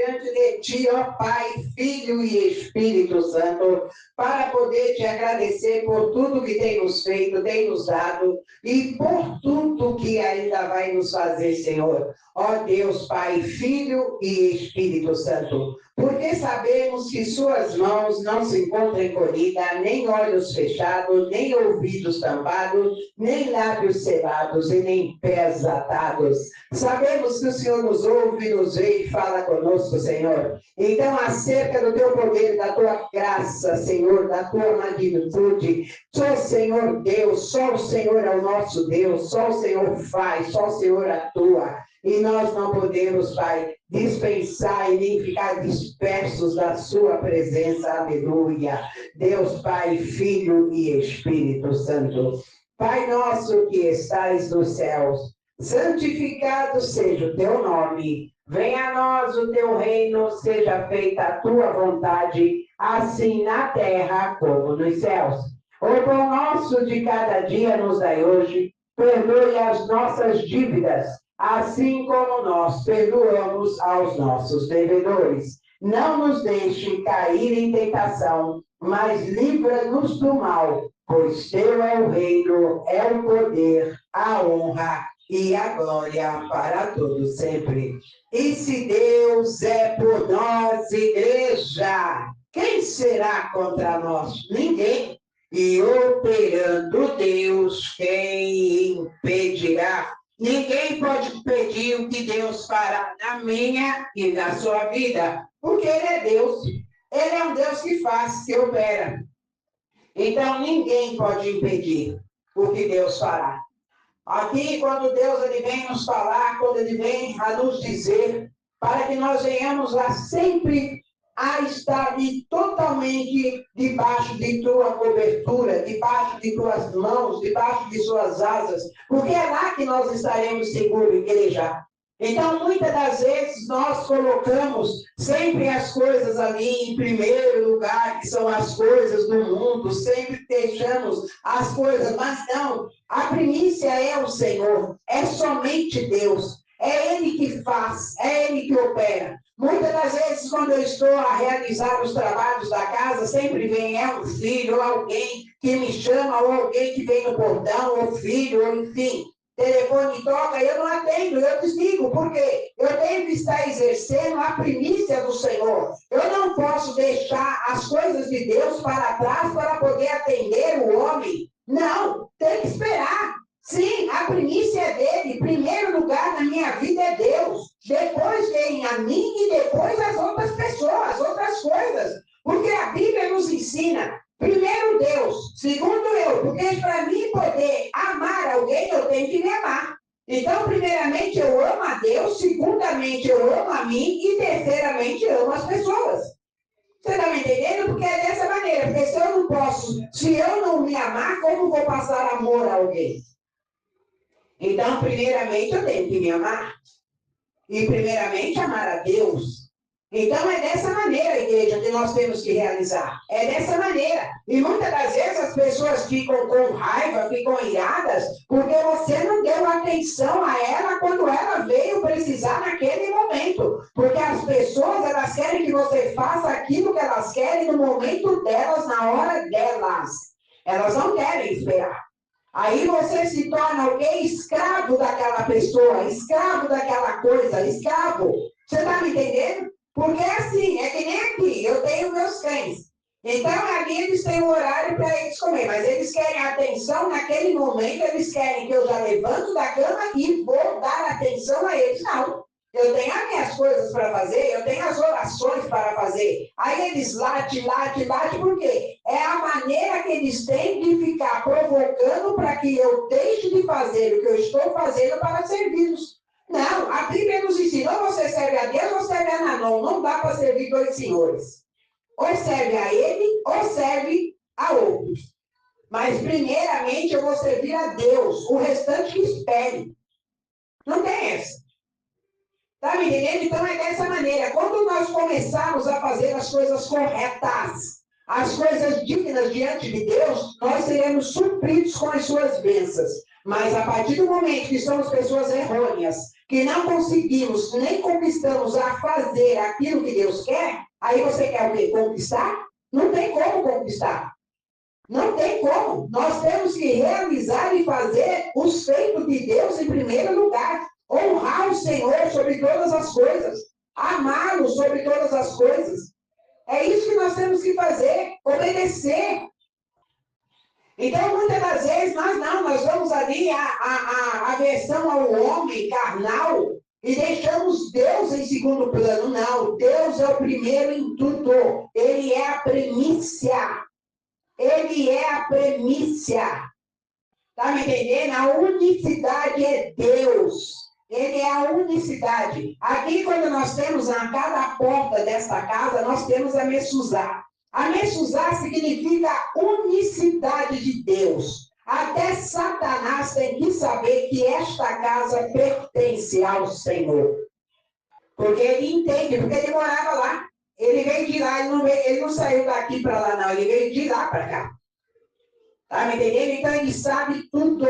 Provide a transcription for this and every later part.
diante de Ti, ó Pai, Filho e Espírito Santo, para poder Te agradecer por tudo que tem nos feito, tem nos dado, e por tudo que ainda vai nos fazer, Senhor. Ó Deus, Pai, Filho e Espírito Santo, porque sabemos que Suas mãos não se encontram encolhidas, nem olhos fechados, nem ouvidos tampados, nem lábios selados e nem pés atados. Sabemos que o Senhor nos ouve, nos vê e fala conosco, Senhor. Então, acerca do Teu poder, da Tua graça, Senhor, da Tua magnitude, só o Senhor Deus, só o Senhor é o nosso Deus, só o Senhor faz, só o Senhor atua. E nós não podemos, Pai, dispensar e nem ficar dispersos da Sua presença. Aleluia. Deus, Pai, Filho e Espírito Santo. Pai nosso que estais nos céus, santificado seja o Teu nome. Venha a nós o Teu reino, seja feita a Tua vontade, assim na terra como nos céus. O pão nosso de cada dia nos dai hoje, perdoe as nossas dívidas, assim como nós perdoamos aos nossos devedores. Não nos deixe cair em tentação, mas livra-nos do mal, pois Teu é o reino, é o poder, a honra e a glória para todos sempre. E se Deus é por nós, igreja, quem será contra nós? Ninguém. E operando Deus, quem impedirá? Ninguém pode impedir o que Deus fará na minha e na sua vida, porque Ele é Deus. Ele é um Deus que faz, que opera. Então, ninguém pode impedir o que Deus fará. Aqui, quando Deus ele vem nos falar, quando Ele vem a nos dizer, para que nós venhamos lá sempre a estar totalmente debaixo de Tua cobertura, debaixo de Tuas mãos, debaixo de Suas asas, porque é lá que nós estaremos seguros, igreja. Então, muitas das vezes, nós colocamos sempre as coisas ali em primeiro lugar, que são as coisas do mundo, sempre deixamos as coisas, mas não, a primícia é o Senhor, é somente Deus, é Ele que faz, é Ele que opera. Muitas das vezes, quando eu estou a realizar os trabalhos da casa, sempre vem um filho, ou alguém que me chama, ou alguém que vem no portão, ou filho, ou enfim. Telefone toca, eu não atendo, eu desligo, porque eu tenho que estar exercendo a primícia do Senhor. Eu não posso deixar as coisas de Deus para trás para poder atender o homem. Não, tem que esperar. Sim, a primícia é dele. Primeiro lugar na minha vida é Deus. Depois vem a mim e depois as outras pessoas, outras coisas. Porque a Bíblia nos ensina, primeiro Deus, segundo eu, porque para mim poder amar alguém, eu tenho que me amar. Então, primeiramente, eu amo a Deus, segundamente, eu amo a mim e terceiramente, eu amo as pessoas. Você está me entendendo? Porque é dessa maneira, porque se eu não posso, se eu não me amar, como vou passar amor a alguém? Então, primeiramente, eu tenho que me amar. E, primeiramente, amar a Deus. Então, é dessa maneira, igreja, que nós temos que realizar. É dessa maneira. E muitas das vezes as pessoas ficam com raiva, ficam iradas, porque você não deu atenção a ela quando ela veio precisar naquele momento. Porque as pessoas, elas querem que você faça aquilo que elas querem no momento delas, na hora delas. Elas não querem esperar. Aí você se torna alguém escravo daquela pessoa, escravo daquela coisa, escravo. Você está me entendendo? Porque assim, é que nem aqui, eu tenho meus cães. Então, ali eles têm um horário para eles comer, mas eles querem atenção naquele momento, eles querem que eu já levanto da cama e vou dar atenção a eles. Não. Eu tenho as minhas coisas para fazer, eu tenho as orações para fazer. Aí eles late, por quê? É a maneira que eles têm de ficar provocando para que eu deixe de fazer o que eu estou fazendo para servi-los. Não, a Bíblia nos ensina, ou você serve a Deus ou serve a Mammon. Não dá para servir dois senhores. Ou serve a ele, ou serve a outros. Mas, primeiramente, eu vou servir a Deus. O restante que espere. Não tem essa. Está me entendendo? Então, é dessa maneira. Quando nós começarmos a fazer as coisas corretas, as coisas dignas diante de Deus, nós seremos supridos com as suas bênçãos. Mas, a partir do momento que somos pessoas errôneas, que não conseguimos, nem conquistamos a fazer aquilo que Deus quer, aí você quer o quê? Conquistar? Não tem como conquistar. Não tem como. Nós temos que realizar e fazer os feitos de Deus em primeiro lugar. Honrar o Senhor sobre todas as coisas. Amá-lo sobre todas as coisas. É isso que nós temos que fazer. Obedecer. Então, muitas das vezes, nós vamos ali a versão ao homem carnal e deixamos Deus em segundo plano. Não, Deus é o primeiro em tudo. Ele é a primícia. Ele é a primícia. Está me entendendo? A unicidade é Deus. Ele é a unicidade. Aqui, quando nós temos a cada porta desta casa, nós temos a Messuzá. A Messuzá significa unicidade de Deus. Até Satanás tem que saber que esta casa pertence ao Senhor. Porque ele entende, porque ele morava lá. Ele veio de lá, ele não saiu daqui para lá, não. Ele veio de lá para cá. Tá me entendendo? Então ele sabe tudo.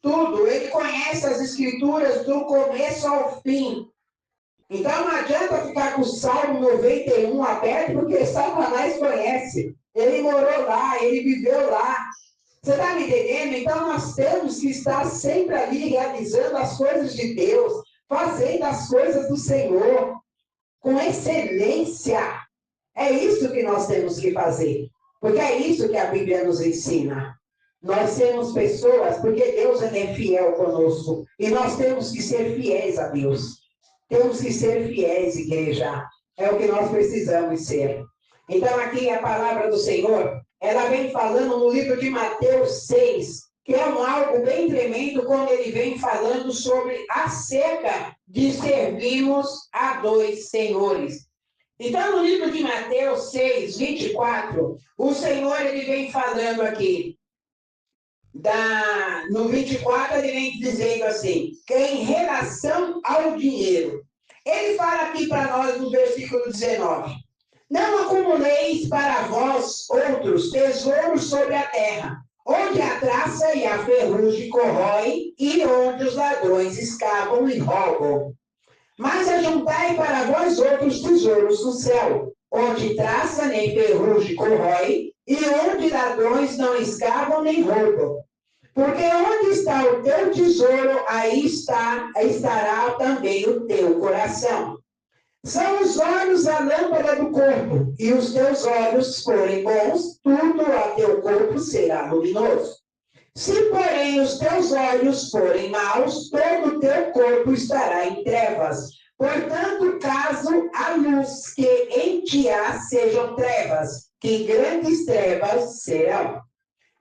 Tudo. Ele conhece as escrituras do começo ao fim. Então não adianta ficar com o Salmo 91 aberto, porque Satanás conhece. Ele morou lá, ele viveu lá. Você está me entendendo? Então nós temos que estar sempre ali realizando as coisas de Deus, fazendo as coisas do Senhor, com excelência. É isso que nós temos que fazer. Porque é isso que a Bíblia nos ensina. Nós temos pessoas, porque Deus é fiel conosco. E nós temos que ser fiéis a Deus. Temos que ser fiéis, igreja. É o que nós precisamos ser. Então, aqui a palavra do Senhor, ela vem falando no livro de Mateus 6, que é algo bem tremendo, quando ele vem falando sobre acerca de servirmos a dois senhores. Então, no livro de Mateus 6, 24, o Senhor ele vem falando aqui, no 24, ele vem dizendo assim, que em relação ao dinheiro, ele fala aqui para nós no versículo 19, não acumuleis para vós outros tesouros sobre a terra, onde a traça e a ferrugem corroem e onde os ladrões escapam e roubam. Mas ajuntai para vós outros tesouros no céu, onde traça nem ferrugem corrói, e onde ladrões não escavam nem roubam. Porque onde está o teu tesouro, aí estará também o teu coração. São os olhos a lâmpada do corpo, e os teus olhos forem bons, tudo a teu corpo será luminoso. Se, porém, os teus olhos forem maus, todo o teu corpo estará em trevas. Portanto, caso a luz que em ti há sejam trevas, que grandes trevas serão.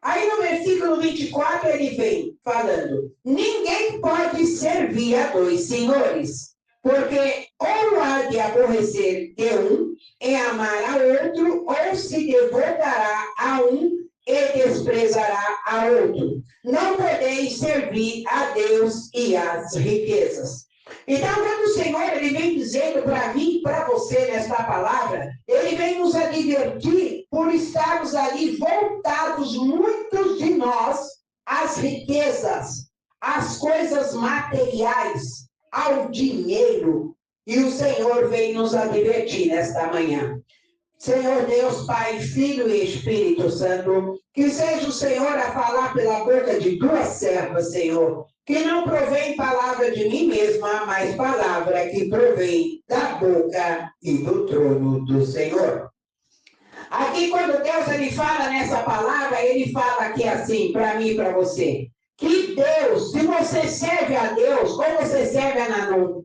Aí no versículo 24 ele vem falando, ninguém pode servir a dois senhores, porque ou há de aborrecer de um e amar a outro, ou se devotará a um e desprezará a outro. Não podeis servir a Deus e às riquezas. Então, quando o Senhor ele vem dizendo para mim e para você nesta palavra, ele vem nos advertir por estarmos ali voltados, muitos de nós, às riquezas, às coisas materiais, ao dinheiro. E o Senhor vem nos advertir nesta manhã. Senhor Deus, Pai, Filho e Espírito Santo, que seja o Senhor a falar pela boca de duas servas, Senhor, que não provém palavra de mim mesma, mas palavra que provém da boca e do trono do Senhor. Aqui, quando Deus ele fala nessa palavra, ele fala aqui assim, para mim e para você, que Deus, se você serve a Deus, ou você serve a Nanum,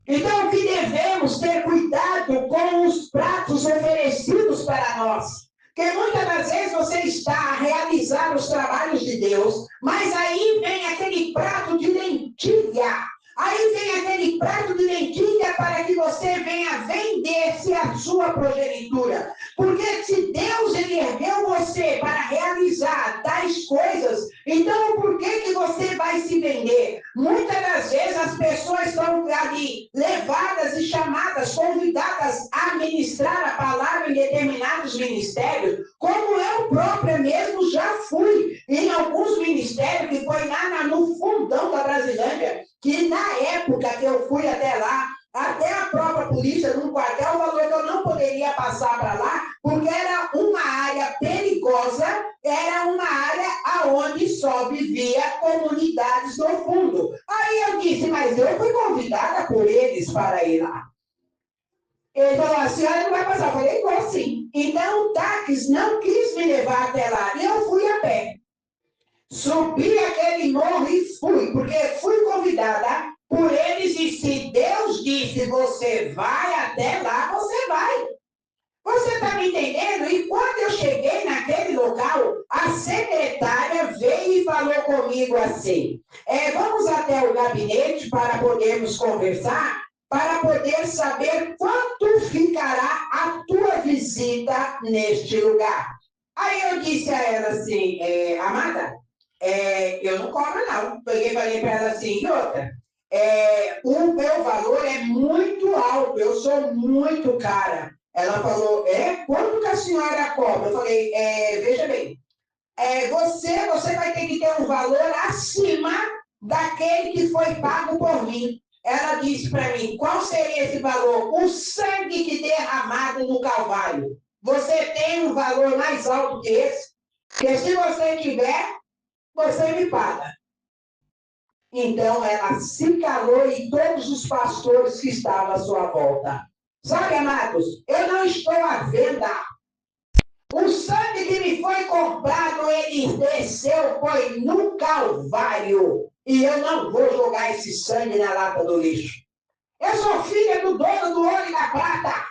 então, o que devemos ter cuidado com os pratos oferecidos para nós? Porque muitas das vezes você está a realizar os trabalhos de Deus, mas aí vem aquele prato de lentilha. Aí vem aquele prato de lentilha para que você venha vender-se a sua progenitura. Porque se Deus ele ergueu você para realizar tais coisas, então por que você vai se vender? Muitas das vezes as pessoas estão ali levadas e chamadas, convidadas a ministrar a palavra em determinados ministérios, como eu própria mesmo já fui em alguns ministérios que foi lá no fundão da Brasilândia, que na época que eu fui até lá, até a própria polícia, num quartel, falou que eu não poderia passar para lá, porque era uma área perigosa, era uma área onde só vivia comunidades do fundo. Aí eu disse, mas eu fui convidada por eles para ir lá. Ele falou, a senhora não vai passar. Eu falei, vou sim. Então o táxi não quis me levar até lá, e eu fui a pé. Subi aquele morro e fui, porque fui convidada por eles, e se Deus disse, você vai até lá, você vai. Você está me entendendo? E quando eu cheguei naquele local, a secretária veio e falou comigo assim, vamos até o gabinete para podermos conversar, para poder saber quanto ficará a tua visita neste lugar. Aí eu disse a ela assim, amada, eu não cobro não. Peguei e falei para ela assim, e outra, o meu valor é muito alto, eu sou muito cara. Ela falou, quanto que a senhora cobra? Eu falei, veja bem, você vai ter que ter um valor acima daquele que foi pago por mim. Ela disse para mim, qual seria esse valor? O sangue que derramado no Calvário. Você tem um valor mais alto que esse? Porque se você tiver, você me paga. Então ela se calou e todos os pastores que estavam à sua volta. Sabe, amados, eu não estou à venda. O sangue que me foi comprado, ele desceu, foi no Calvário. E eu não vou jogar esse sangue na lata do lixo. Eu sou filha do dono do ouro e da prata.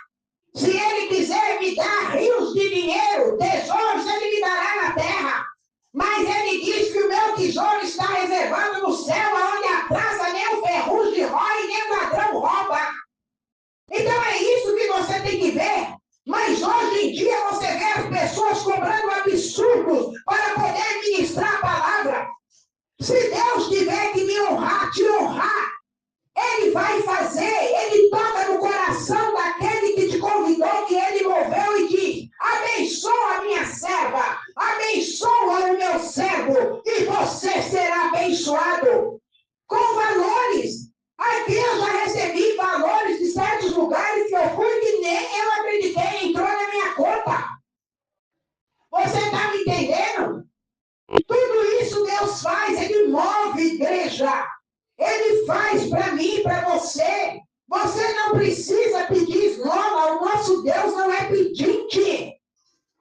Se ele quiser me dar rios de dinheiro, tesouros, ele me dará na terra. Mas ele diz que o meu tesouro está reservado no céu, onde a traça nem o ferrugem rói, nem o ladrão rouba. Então é isso que você tem que ver. Mas hoje em dia você vê as pessoas cobrando absurdos para poder ministrar a palavra. Se Deus tiver que me honrar, te honrar, Ele vai fazer, Ele toca no coração daquele que te convidou, que Ele moveu e diz, abençoa a minha serva, abençoa o meu servo, e você será abençoado com valores. Aqui eu já recebi valores de certos lugares que eu fui que nem eu acreditei, entrou na minha conta. Você está me entendendo? Tudo isso Deus faz, Ele move igreja. Ele faz para mim, para você. Você não precisa pedir esmola. O nosso Deus não é pedinte.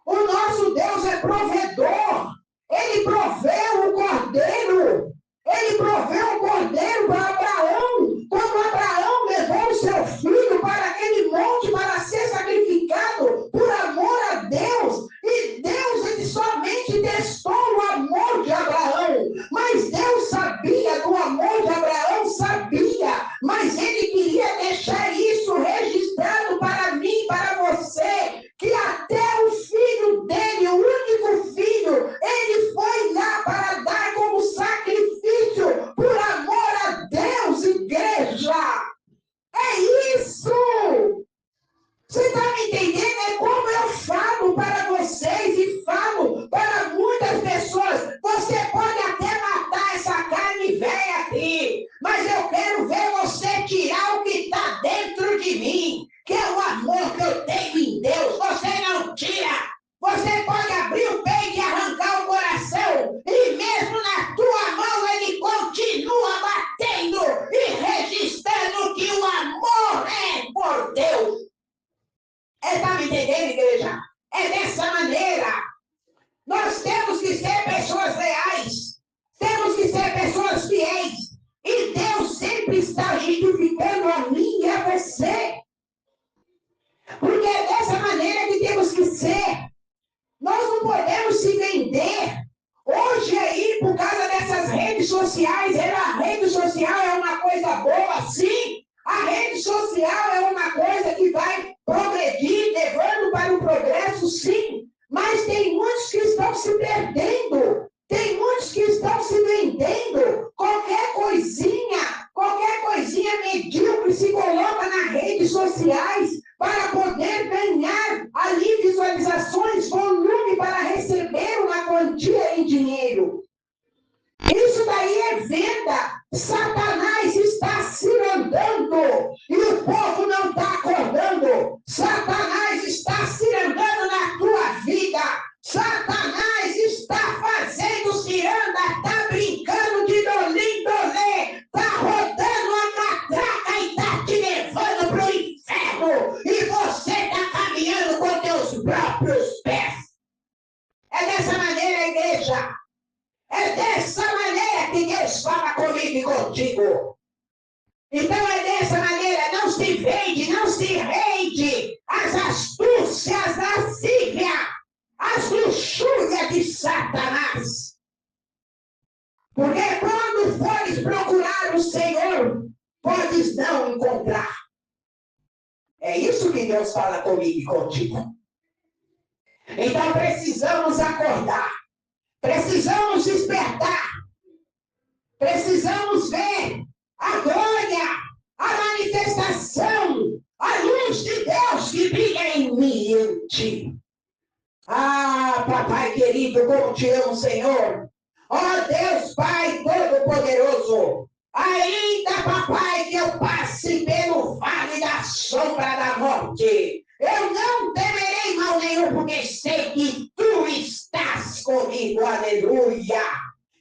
O nosso Deus é provedor. Ele proveu o cordeiro. Ele proveu o cordeiro para Abraão. Quando Abraão levou o seu filho para aquele monte para ser sacrificado por amor a Deus. E Deus, ele somente testou o amor de Abraão. Mas Deus sabia do amor de Abraão, sabia. Mas ele queria deixar isso registrado para mim, para você. Que até o filho dele, o único filho, ele foi lá para dar como sacrifício por amor a Deus, igreja. É isso. Você está me entendendo? É como eu falo para vocês e falo para muitas pessoas. Você pode até matar essa carne velha aqui, mas eu quero ver você tirar o que está dentro de mim, que é o amor que eu tenho em Deus. Você não tira. Você pode abrir o peito e arrancar o coração, e mesmo na tua mão ele continua batendo e registrando que o amor é por Deus. Está me entendendo, igreja? É dessa maneira. Nós temos que ser pessoas reais. Temos que ser pessoas fiéis. E Deus sempre está justificando a mim e a você. Porque é dessa maneira que temos que ser. Nós não podemos se vender. Hoje aí, por causa dessas redes sociais, a rede social é uma coisa boa, sim. A rede social é uma coisa que vai progredir, levando para o progresso, sim. Mas tem muitos que estão se perdendo. Tem muitos que estão se vendendo. Qualquer coisinha medíocre se coloca nas redes sociais para poder ganhar ali visualizações, volume para receber uma quantia em dinheiro. Isso daí é venda. Satanás, isso podes não encontrar. É isso que Deus fala comigo e contigo. Então precisamos acordar, precisamos despertar, precisamos ver a glória, a manifestação, a luz de Deus que brilha em mim e em ti. Ah, papai querido, como te amo, Senhor. Ó Deus Pai Todo-Poderoso, ainda, papai, que eu passe pelo vale da sombra da morte, eu não temerei mal nenhum, porque sei que tu estás comigo, aleluia.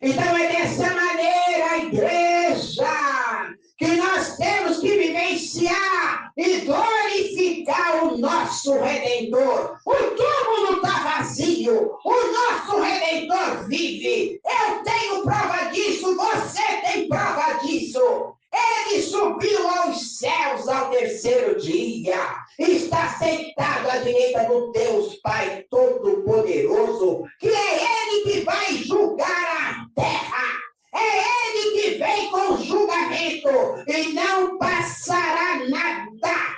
Então é dessa maneira, igreja, que nós temos que vivenciar e glorificar o nosso Redentor. O túmulo está vazio, o nosso Redentor vive. Eu tenho prova disso, você tem prova disso. Ele subiu aos céus ao terceiro dia, está sentado à direita do Deus Pai Todo-Poderoso, que é Ele que vai julgar a terra. É Ele que vem com julgamento e não passará nada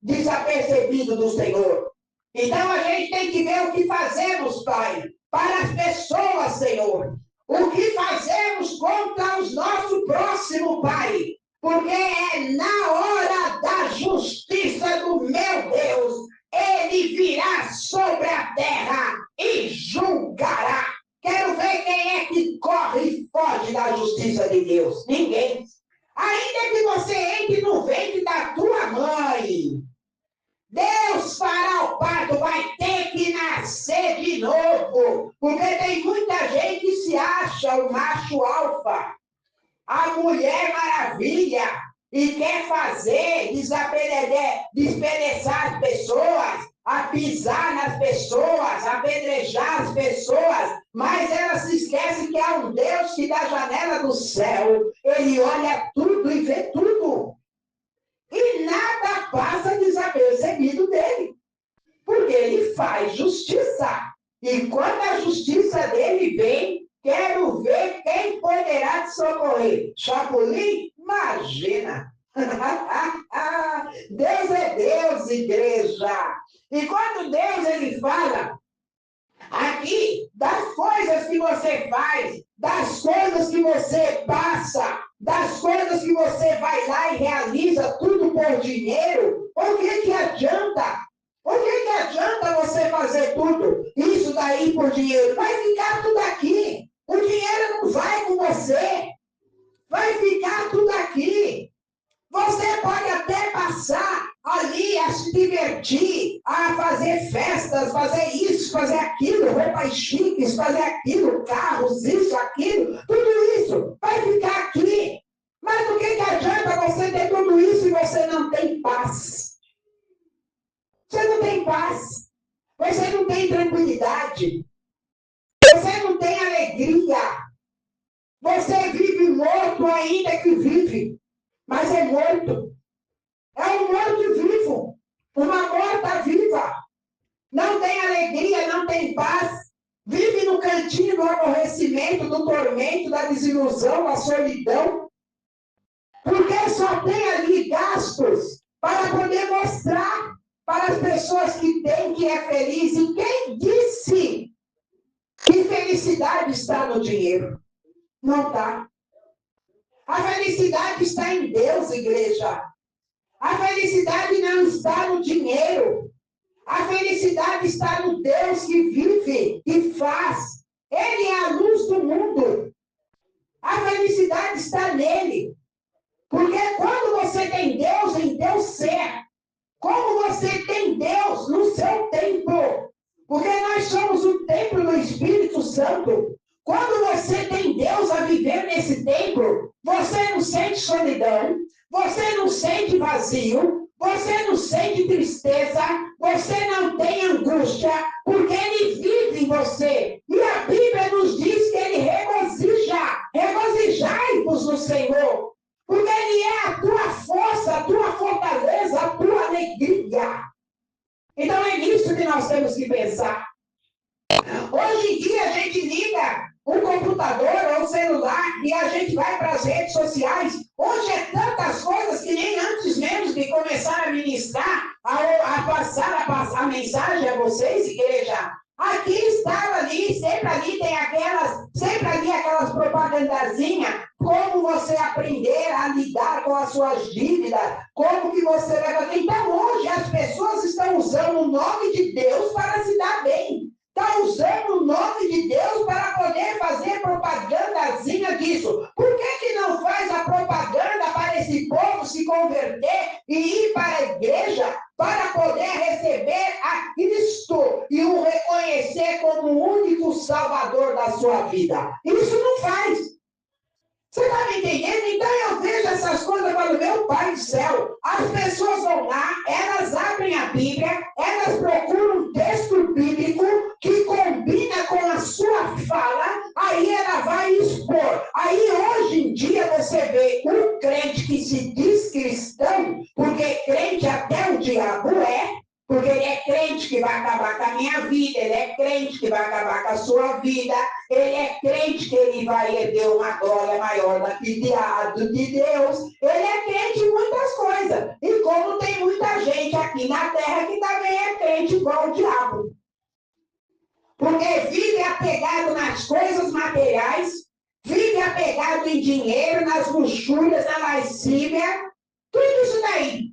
desapercebido do Senhor. Então a gente tem que ver o que fazemos, Pai, para as pessoas, Senhor. O que fazemos contra o nosso próximo, Pai. Porque é na hora da justiça do meu Deus, Ele virá sobre a terra e julgará. Quero ver quem é que corre e foge da justiça de Deus. Ninguém. Ainda que você entre no ventre da tua mãe, Deus fará o parto, vai ter que nascer de novo. Porque tem muita gente que se acha o macho alfa, a mulher maravilha, e quer fazer, despedaçar as pessoas, a pisar nas pessoas, apedrejar as pessoas, mas ela se esquece que há um Deus que da janela do céu, ele olha tudo e vê tudo. E nada passa desapercebido dele, porque ele faz justiça. E quando a justiça dele vem, quero ver quem poderá te socorrer. Chapulim? Imagina! Deus é Deus, igreja. E quando Deus ele fala aqui das coisas que você faz, das coisas que você passa, das coisas que você vai lá e realiza tudo por dinheiro, o que adianta? O que adianta você fazer tudo isso daí por dinheiro? Vai ficar tudo aqui. O dinheiro não vai com você. Vai ficar tudo aqui. Você pode até passar ali a se divertir, a fazer festas, fazer isso, fazer aquilo, roupas chiques, fazer aquilo, carros, isso, aquilo, tudo isso vai ficar aqui. Mas o que adianta você ter tudo isso e você não tem paz? Você não tem paz. Você não tem tranquilidade. Você não tem alegria. Você vive morto ainda que vive. Mas é morto. É um morto vivo. Uma morta viva. Não tem alegria, não tem paz. Vive no cantinho do aborrecimento, do tormento, da desilusão, da solidão. Porque só tem ali gastos para poder mostrar para as pessoas que têm, que é feliz. E quem disse que felicidade está no dinheiro? Não está. A felicidade está em Deus, igreja. A felicidade não está no dinheiro. A felicidade está no Deus que vive e faz. Ele é a luz do mundo. A felicidade está nele. Porque quando você tem Deus, em Deus ser, como você tem Deus no seu templo, porque nós somos o templo do Espírito Santo. Quando você tem Deus a viver nesse templo, você não sente solidão, você não sente vazio, você não sente tristeza, você não tem angústia, porque Ele vive em você. E a Bíblia nos diz que Ele regozija, regozijai-vos no Senhor. Porque Ele é a tua força, a tua fortaleza, a tua alegria. Então é nisso que nós temos que pensar. Hoje em dia a gente liga o computador ou o celular e a gente vai para as redes sociais. Hoje é tantas coisas que nem antes mesmo de começar a ministrar, a passar a mensagem a vocês, igreja. Aqui estava ali, sempre ali aquelas propagandazinhas, como você aprender a lidar com as suas dívidas, como que você vai fazer. Então, hoje, as pessoas estão usando o nome de Deus para se dar bem. Está usando o nome de Deus para poder fazer propagandazinha disso. Por que não faz a propaganda para esse povo se converter e ir para a igreja para poder receber a Cristo e o reconhecer como o único Salvador da sua vida? Isso não faz. Você está me entendendo? Então eu vejo essas coisas e falo, meu Pai do céu, as pessoas vão lá, elas abrem a Bíblia, elas procuram um texto bíblico que combina com a sua fala, aí ela vai expor. Aí hoje em dia você vê um crente que se diz cristão, porque crente até o diabo é, porque ele é crente que vai acabar com a minha vida, ele é crente que vai acabar com a sua vida, ele é crente que ele vai erguer uma glória maior de Deus, ele é crente em muitas coisas. E como tem muita gente aqui na terra que também é crente igual o diabo. Porque vive apegado nas coisas materiais, vive apegado em dinheiro, nas luxúrias, na lascívia, tudo isso daí.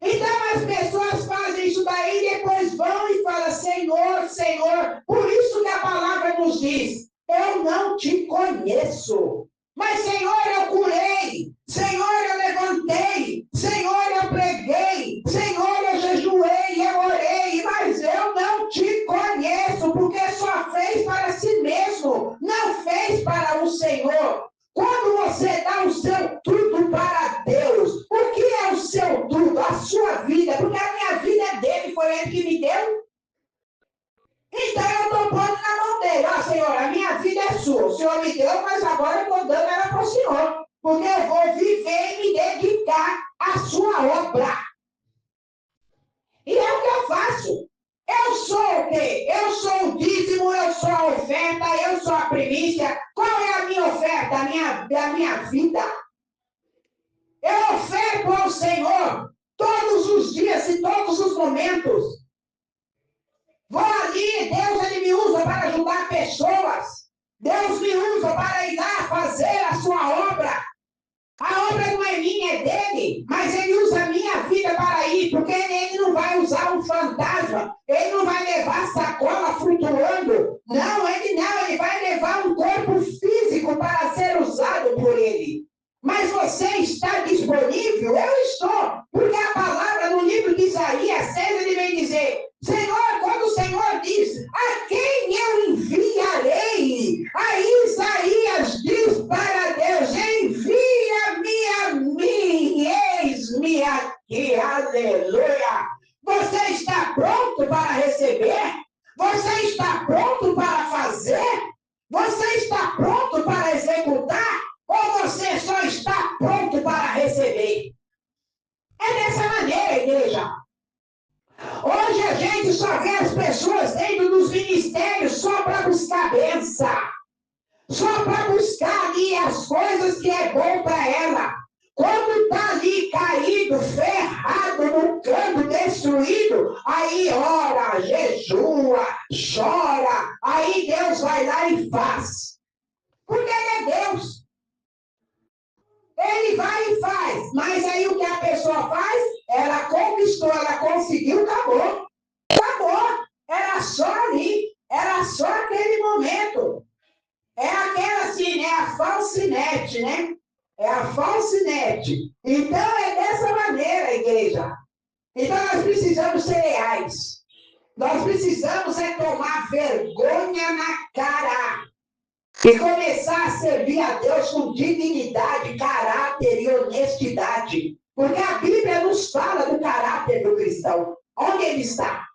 Então as pessoas fazem isso daí e depois vão e falam, Senhor, Senhor. Por isso que a palavra nos diz, eu não te conheço. Mas Senhor, eu curei. Senhor, eu levantei. Senhor, eu preguei. Senhor, eu jejuei, eu orei. Mas eu não te conheço, porque só fez para si mesmo. Não fez para o Senhor. Quando você dá o seu tudo para Deus, o que é o seu tudo? A sua vida, porque a minha vida é dele, foi ele que me deu. Então eu estou pondo na mão dele. Ó, Senhor, a minha vida é sua. O Senhor me deu, mas agora eu estou dando ela para o Senhor. Porque eu vou viver e me dedicar à sua obra. E é o que eu faço. Eu sou o quê? Eu sou o dízimo, eu sou a oferta, eu sou a primícia. Qual é a minha oferta, a minha vida? Eu oferto ao Senhor todos os dias e todos os momentos. Vou ali, Deus ele me usa para ajudar pessoas. Deus me usa para ir lá fazer a sua obra. A obra não é minha, é dele, mas ele usa a minha vida para ir, porque ele não vai usar um fantasma, ele não vai levar sacola flutuando, não, ele vai levar um corpo físico para ser usado por ele. Mas você está disponível? Eu estou, porque a palavra no livro de Isaías 6, ele vem dizer, Senhor, quando o Senhor diz, a quem eu enviarei? Aí Isaías diz para Deus, envia-me a mim, eis-me aqui, aleluia. Você está pronto para receber? Você está pronto para fazer? Você está pronto para executar? Ou você só está pronto para receber? É dessa maneira, igreja. Hoje a gente só vê as pessoas dentro dos ministérios só para buscar bênção. Só para buscar ali as coisas que é bom para ela. Quando está ali caído, ferrado, no canto, destruído, aí ora, jejua, chora, aí Deus vai lá e faz. Porque ele é Deus. Ele vai e faz, mas aí o que a pessoa faz? Ela conquistou, ela conseguiu, acabou. Acabou. Era só ali, era só aquele momento. É aquela assim, né? A falsinete, né? É a falsinete. Então é dessa maneira, igreja. Então nós precisamos ser reais. Nós precisamos é tomar vergonha na cara. E começar a servir a Deus com dignidade, caráter e honestidade. Porque a Bíblia nos fala do caráter do cristão. Onde ele está?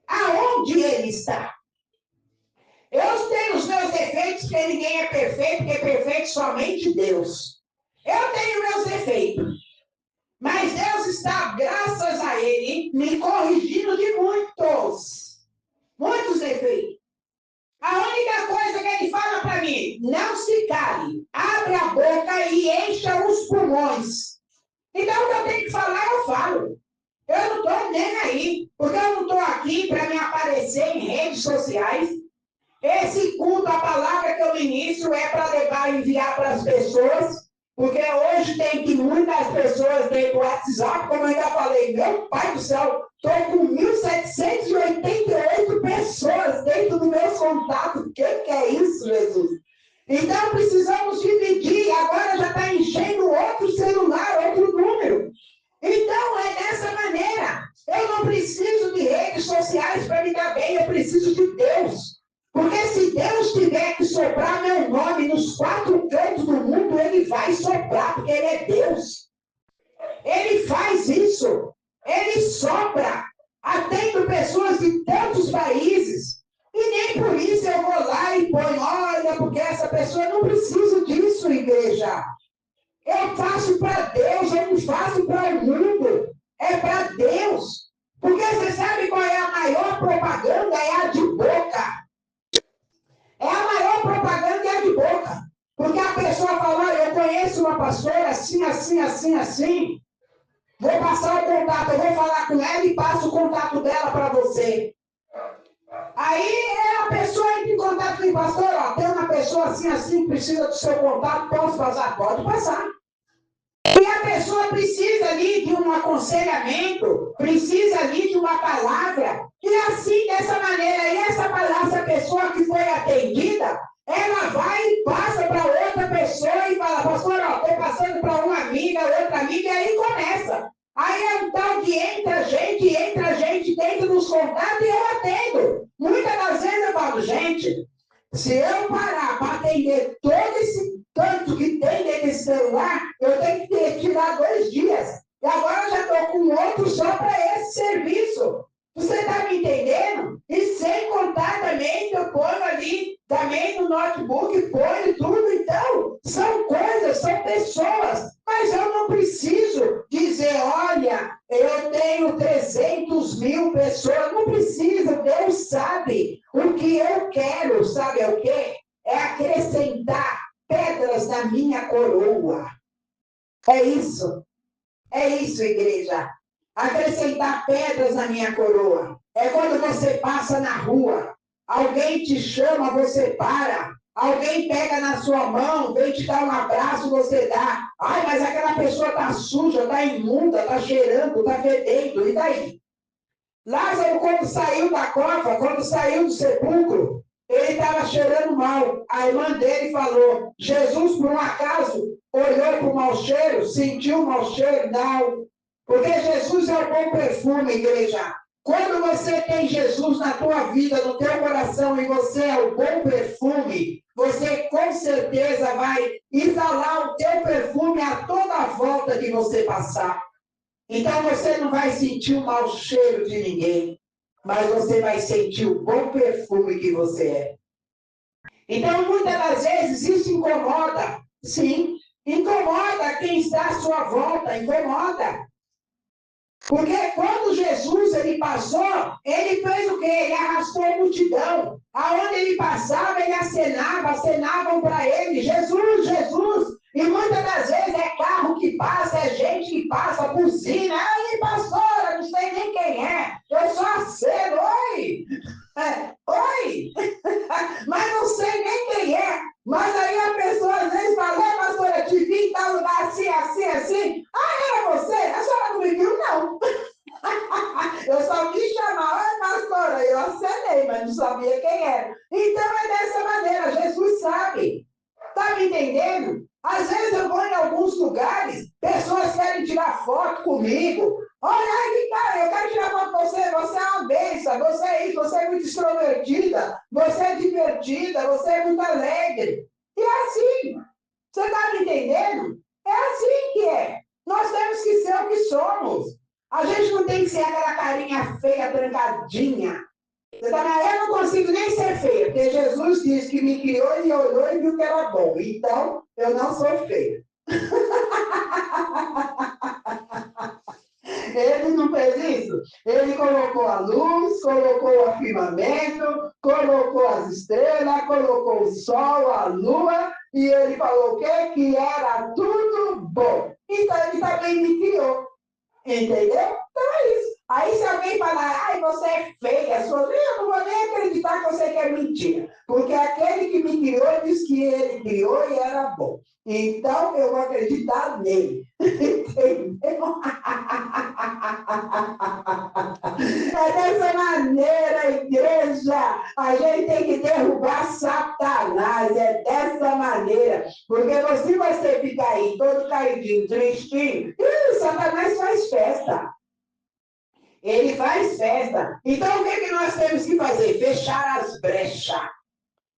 Aonde ele está? Eu tenho os meus defeitos, porque ninguém é perfeito, porque é perfeito somente Deus. Eu tenho meus defeitos. Mas Deus está, graças a Ele, me corrigindo de muitos defeitos. A única coisa não se cale. Abre a boca e encha os pulmões. Então, o que eu tenho que falar, eu falo. Eu não estou nem aí, porque eu não estou aqui para me aparecer em redes sociais. Esse culto, a palavra que eu ministro é para levar e enviar para as pessoas, porque hoje tem que muitas pessoas dentro do WhatsApp, como eu já falei, meu pai do céu, estou com 1.788 pessoas dentro dos meus contatos. O que é isso, Jesus? Então precisamos dividir, agora já está enchendo outro celular, outro número. Então é dessa maneira. Eu não preciso de redes sociais para me dar bem, eu preciso de Deus. Porque se Deus tiver que soprar meu nome nos 4 cantos do mundo, Ele vai soprar, porque Ele é Deus. Ele faz isso. Ele sopra, atendo pessoas de tantos países. E nem por isso eu vou lá e ponho, olha, porque essa pessoa não precisa disso, igreja. Eu faço para Deus, eu não faço para o mundo. É para Deus. Porque você sabe qual é a maior propaganda? É a de boca. É a maior propaganda é a de boca. Porque a pessoa fala, olha, eu conheço uma pastora assim, assim, assim, assim. Vou passar o contato, eu vou falar com ela e passo o contato dela para você. Aí a pessoa entra em contato com o pastor, ó, tem uma pessoa assim, assim, que precisa do seu contato, posso passar? Pode passar. E a pessoa precisa ali de um aconselhamento, precisa ali de uma palavra. E assim, dessa maneira, e essa pessoa que foi atendida, ela vai e passa para outra pessoa e fala, pastor, ó, estou passando para uma amiga, outra amiga, e aí começa. Aí é um tal de entra gente dentro dos contatos e eu atendo. Muitas das vezes eu falo, gente, se eu parar para atender todo esse tanto que tem dentro desse celular, eu tenho que tirar 2 dias. E agora eu já estou com outro só para esse serviço. Você está me entendendo? E sem contar também que eu ponho ali, também no notebook, ponho tudo. Então, são coisas, são pessoas. Mas eu não preciso dizer, olha, eu tenho 300.000 pessoas. Não preciso, Deus sabe. O que eu quero, sabe o quê? É acrescentar pedras na minha coroa. É isso, igreja. Acrescentar pedras na minha coroa. É quando você passa na rua, alguém te chama, você para. Alguém pega na sua mão, vem te dar um abraço, você dá. Ai, mas aquela pessoa está suja, está imunda, está cheirando, está fedendo, e daí? Lázaro, quando saiu da cova, quando saiu do sepulcro, ele estava cheirando mal. A irmã dele falou, Jesus, por um acaso, olhou para o mau cheiro, sentiu o mau cheiro? Não. Porque Jesus é o bom perfume, igreja. Quando você tem Jesus na tua vida, no teu coração, e você é o bom perfume, você com certeza vai exalar o teu perfume a toda a volta que você passar. Então você não vai sentir o mau cheiro de ninguém, mas você vai sentir o bom perfume que você é. Então, muitas das vezes, isso incomoda. Sim, incomoda quem está à sua volta, incomoda. Porque quando Jesus ele passou, ele fez o quê? Ele arrastou a multidão. Aonde ele passava, ele acenavam para ele, Jesus, Jesus. E muitas das vezes é carro que passa, é gente que passa, buzina. Aí, pastora, não sei nem quem é. Eu só aceno, oi! Oi! Mas não sei nem quem é. Mas aí a pessoa às vezes fala, pastora, te vi em tal lugar assim, assim, assim. Ah, era você? A senhora não me viu, não. Eu só me chamava, pastora, eu acenei, mas não sabia quem era. Então é dessa maneira, Jesus sabe. Está me entendendo? Às vezes eu vou em alguns lugares, pessoas querem tirar foto comigo. Olha aí, cara, eu quero tirar foto com você, você é uma bênção, você é isso, você é muito extrovertida, você é divertida, você é muito alegre. E é assim. Você está me entendendo? É assim que é. Nós temos que ser o que somos. A gente não tem que ser aquela carinha feia, trancadinha. Eu não consigo nem ser feia, porque Jesus disse que me criou e olhou e viu que era bom. Então, eu não sou feia. Ele não fez isso. Ele colocou a luz, colocou o firmamento, colocou as estrelas, colocou o sol, a lua, e ele falou o quê? Que era tudo bom. Então ele também me criou. Entendeu? Então é isso. Aí se alguém falar, ai, você é feia, eu não vou nem acreditar que você quer mentir. Porque aquele que me criou disse que ele criou e era bom. Então eu vou acreditar nele. Entendeu? É dessa maneira, igreja. A gente tem que derrubar Satanás. É dessa maneira. Porque se você ficar aí todo caidinho, tristinho, Satanás faz festa. Ele faz festa. Então, o que nós temos que fazer? Fechar as brechas.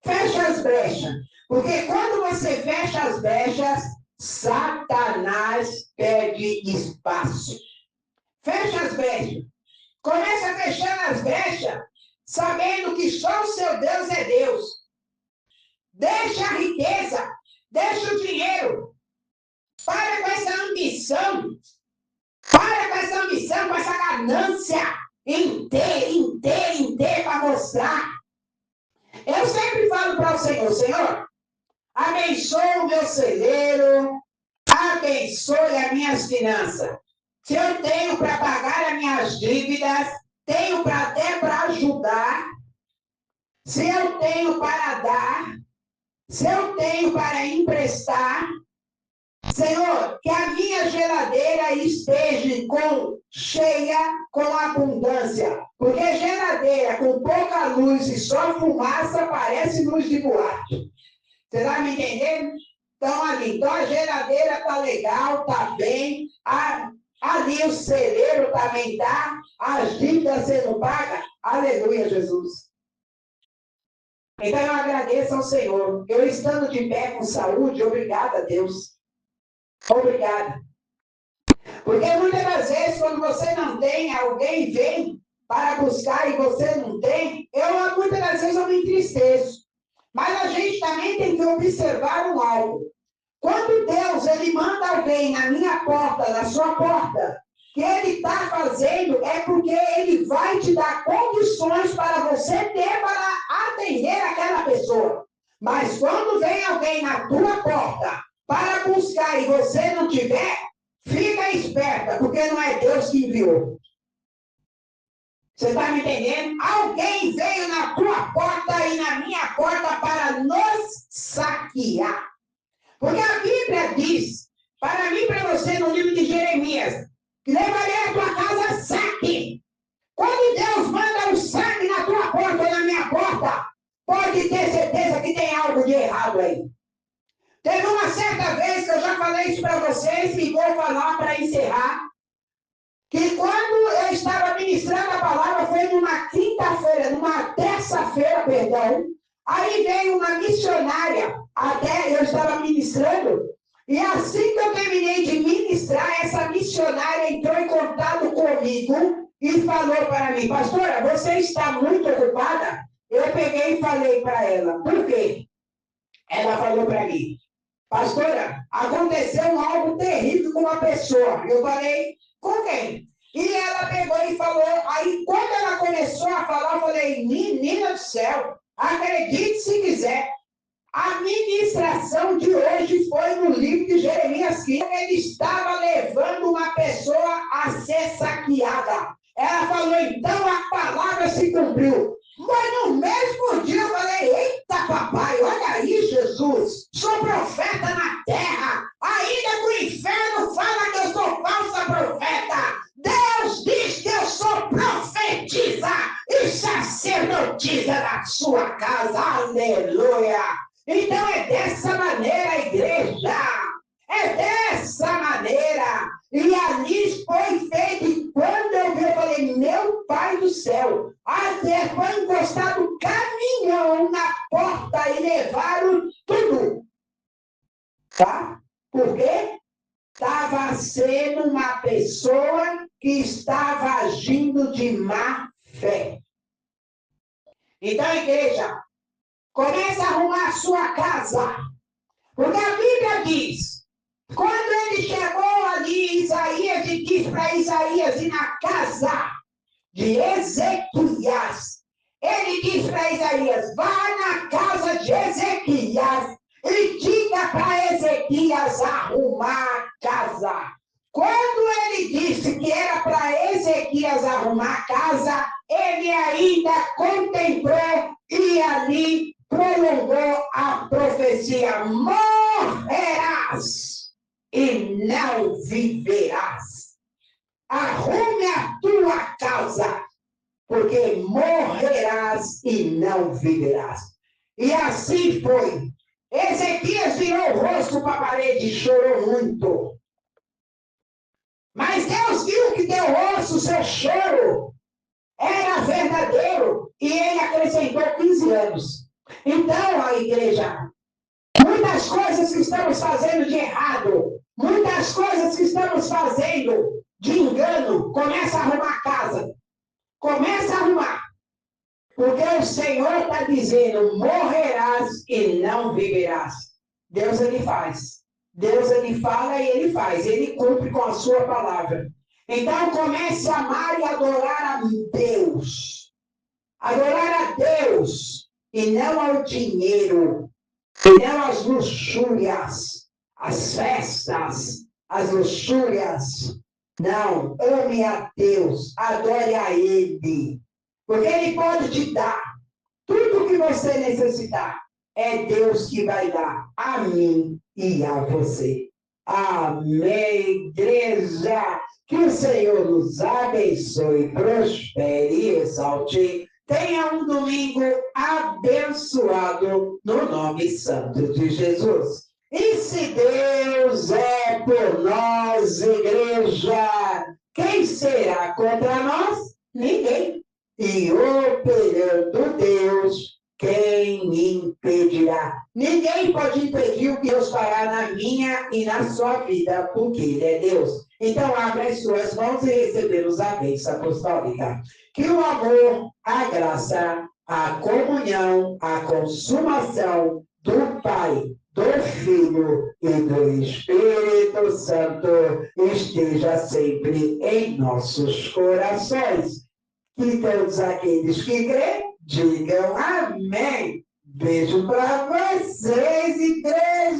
Fecha as brechas. Porque quando você fecha as brechas, Satanás perde espaço. Fecha as brechas. Começa a fechar as brechas, sabendo que só o seu Deus é Deus. Deixa a riqueza. Deixa o dinheiro. Para com essa ambição. Para com essa ambição, com essa ganância inteira para mostrar. Eu sempre falo para o Senhor, Senhor, abençoe o meu celeiro, abençoe as minhas finanças. Se eu tenho para pagar as minhas dívidas, tenho até para ajudar, se eu tenho para dar, se eu tenho para emprestar, Senhor, que a minha geladeira esteja cheia com abundância. Porque geladeira com pouca luz e só fumaça parece luz de boate. Você está me entendendo? Então, então a geladeira está legal, está bem. Ali o celeiro também está. As dívidas sendo pagas. Aleluia, Jesus. Então eu agradeço ao Senhor. Eu estando de pé com saúde, obrigada a Deus. Obrigada. Porque muitas das vezes, quando você não tem, alguém vem para buscar e você não tem, muitas das vezes eu me entristeço. Mas a gente também tem que observar um algo. Quando Deus ele manda alguém na minha porta, na sua porta, que ele está fazendo é porque ele vai te dar condições para você ter para atender aquela pessoa. Mas quando vem alguém na tua porta para buscar e você não tiver, fica esperta, porque não é Deus que enviou. Você está me entendendo? Alguém veio na tua porta e na minha porta para nos saquear. Porque a Bíblia diz, para mim e para você, no livro de Jeremias, que levarei a tua casa saque. Quando Deus manda um saque na tua porta ou na minha porta, pode ter certeza que tem algo de errado aí. Teve uma certa vez que eu já falei isso para vocês e vou falar para encerrar, que quando eu estava ministrando a palavra, foi numa quinta-feira, numa terça-feira, perdão, aí veio uma missionária, até eu estava ministrando, e assim que eu terminei de ministrar, essa missionária entrou em contato comigo e falou para mim, pastora, você está muito ocupada? Eu peguei e falei para ela, por quê? Ela falou para mim, pastora, aconteceu algo terrível com uma pessoa. Eu falei, com quem? E ela pegou e falou, aí quando ela começou a falar, eu falei, menina do céu, acredite se quiser, a ministração de hoje foi no livro de Jeremias 15, ele estava levando uma pessoa a ser saqueada. Ela falou, então a palavra se cumpriu. Mas no mesmo dia eu falei, eita papai, olha aí Jesus, sou profeta na terra, ainda que o inferno fala que eu sou falsa profeta, Deus diz que eu sou profetisa e sacerdotisa da sua casa, aleluia. Então é dessa maneira, igreja, é dessa maneira. E ali foi feito, e quando eu vi, eu falei, meu pai do céu, até foi encostado um caminhão na porta e levaram tudo. Tá? Por quê? Estava sendo uma pessoa que estava agindo de má fé. Então, igreja, comece a arrumar a sua casa. Porque a Bíblia diz Quando ele chegou ali, Isaías, e disse para Isaías ir na casa de Ezequias, ele disse para Isaías: vá na casa de Ezequias e diga para Ezequias arrumar a casa. Quando ele disse que era para Ezequias arrumar a casa, ele ainda contemplou e ali prolongou a profecia: morrerás e não viverás. Arrume a tua casa, porque morrerás e não viverás. E assim foi. Ezequias virou o rosto para a parede e chorou muito. Mas Deus viu que teu rosto, seu choro, era verdadeiro. E ele acrescentou 15 anos. Então, a igreja, muitas coisas que estamos fazendo de errado, muitas coisas que estamos fazendo de engano, começa a arrumar a casa. Começa a arrumar. Porque o Senhor está dizendo: morrerás e não viverás. Deus, ele faz. Deus, ele fala e ele faz. Ele cumpre com a sua palavra. Então, comece a amar e adorar a Deus. Adorar a Deus e não ao dinheiro. E não às luxúrias, as festas, as luxúrias. Não, ame a Deus, adore a Ele. Porque Ele pode te dar tudo o que você necessitar. É Deus que vai dar a mim e a você. Amém, igreja. Que o Senhor nos abençoe, prospere e exalte. Tenha um domingo abençoado no nome santo de Jesus. E se Deus é por nós, igreja, quem será contra nós? Ninguém. E operando Deus, quem impedirá? Ninguém pode impedir o que Deus fará na minha e na sua vida, porque Ele é Deus. Então, abra as suas mãos e recebemos a bênção apostólica. Que o amor, a graça, a comunhão, a consumação do Pai, do Filho e do Espírito Santo esteja sempre em nossos corações. Que todos aqueles que crêem digam amém. Beijo para vocês, igreja!